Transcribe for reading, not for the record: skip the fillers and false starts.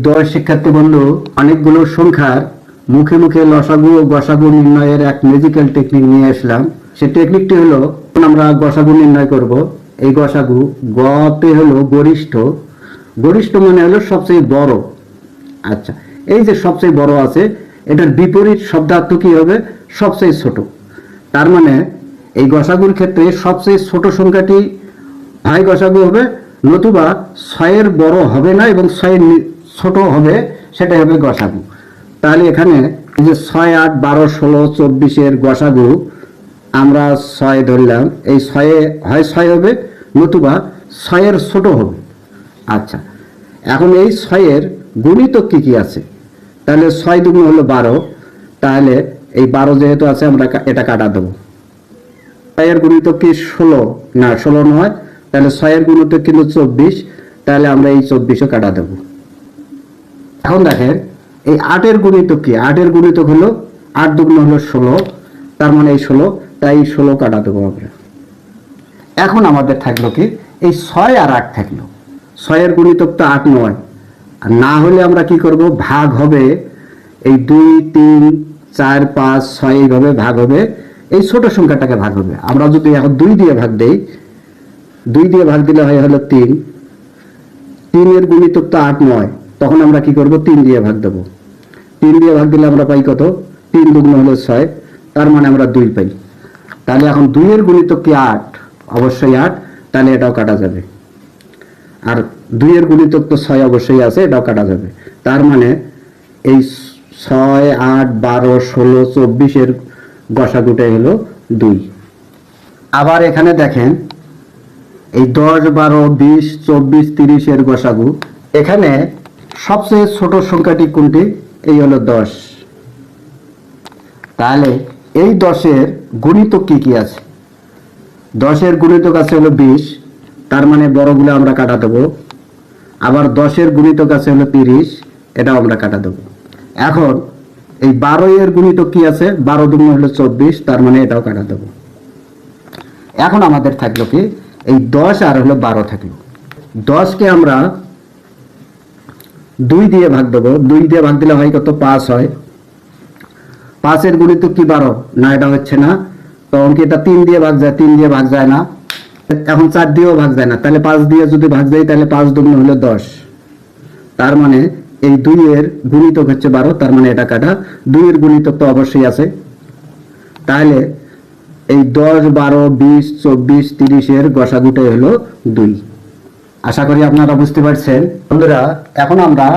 দশ শিক্ষার্থী বন্ধু অনেকগুলো সংখ্যার মুখে মুখে লসাগু ও গসাগু নির্ণয়ের এক ম্যাজিক্যাল টেকনিক নিয়ে আসলাম। সে টেকনিকটি হলো, আমরা গসাগু নির্ণয় করব। এই গসাগু গতে হলো গরিষ্ঠ, গরিষ্ঠ মানে হলো সবচেয়ে বড়। আচ্ছা, এই যে সবচেয়ে বড় আছে, এটার বিপরীত শব্দার্থ কি হবে? সবচেয়ে ছোট। তার মানে এই গসাগুর ক্ষেত্রে সবচেয়ে ছোট সংখ্যাটি হয় গসাগু হবে, নতুবা ছয়ের বড় হবে না এবং ছয়ের ছোট হবে, সেটাই হবে গসাগু। তাহলে এখানে এই যে 6, 8, 12, 16, 24 গসাগু আমরা 6 ধরলাম। এই 6 হয় 6 হবে, নতুবা 6-এর ছোট হবে। আচ্ছা, এখন এই 6-এর গুণিতক কি কি আছে? তাহলে 6 দুগুণ হলো 12। তাহলে এই 12 যেহেতু আছে, আমরা এটা কাটা দেবো। 6-এর গুণিতক কি 16? না, 16 নয়। তাহলে 6-এর গুণিতক কিন্তু 24। তাহলে আমরা এই 24ও কাটা দেবো। এখন দেখেন এই 8-এর গুণিতক কি? 8-এর গুণিতক হলো 8 দুগুণ হলো 16। তার মানে এই 16, তাই 16 কাটা দেবো আমরা। এখন আমাদের থাকলো কি? এই 6 আর 8 থাকলো। 6-এর গুণিতক তো 8 নয়। আর না হলে আমরা কি করব? ভাগ হবে এই 2, 3, 4, 5, 6 এইভাবে ভাগ হবে। এই ছোট সংখ্যাটাকে ভাগ হবে। আমরা যদি এখন 2 দিয়ে ভাগ দেই, 2 দিয়ে ভাগ দিলে হয় হলো 3। 3-এর গুণিতক তো 8 নয়। তখন আমরা কি করব? 3 দিয়ে ভাগ দেব। 3 দিয়ে ভাগ দিলে আমরা পাই কত? 3 দুগুণ হলো 6। তার মানে আমরা 2 পাই। তাহলে এখন 2-এর গুণিতক কি 8? অবশ্যই 8। তাহলে এটাও কাটা যাবে। আর 2-এর গুণিতক তো 6 অবশ্যই আছে, এটাও কাটা যাবে। তার মানে এই 6, 8, 12, 16, 24-এর গসাগুটাই হলো 2। আবার এখানে দেখেন এই 10, 12, 20, 24, 30-এর গসাগু। এখানে সবচেয়ে ছোট সংখ্যাটি কোনটি? এই হলো 10। তাহলে এই 10-এর গুণিতক কি কি আছে? 10-এর গুণিতক আছে হলো 20। তার মানে বড়গুলো আমরা কাটা দেবো। আবার 10-এর গুণিতক আছে হলো 30, এটাও আমরা কাটা দেবো। এখন এই 12-এর গুণিতক কি আছে? 12 দুগুণ হলো 24, তার মানে এটাও কাটা দেবো। এখন আমাদের থাকলো কি? এই 10 আর হলো 12 থাকলো। 10-কে আমরা 2 দিয়ে ভাগ দেবো। 2 দিয়ে ভাগ দিলে হয় কত? 5 হয়। 5-এর গুণিতক কি 12? না, এটা হচ্ছে না। তখন কি এটা 3 দিয়ে ভাগ যায়? 3 দিয়ে ভাগ যায় না। এখন 4 দিয়েও ভাগ যায় না। তাহলে 5 দিয়ে যদি ভাগ যায়, তাহলে 5 দুগুণ হলো 10। তার মানে এই 2-এর গুণিতক হচ্ছে 12। তার মানে এটা কাটা। 2-এর গুণিতক তো অবশ্যই আছে। তাহলে এই 10, 12, 20, 24, 30-এর গসাগুটাই হলো 2। আশা করি আপনারা বুঝতে পারছেন। বন্ধুরা, এখন আমরা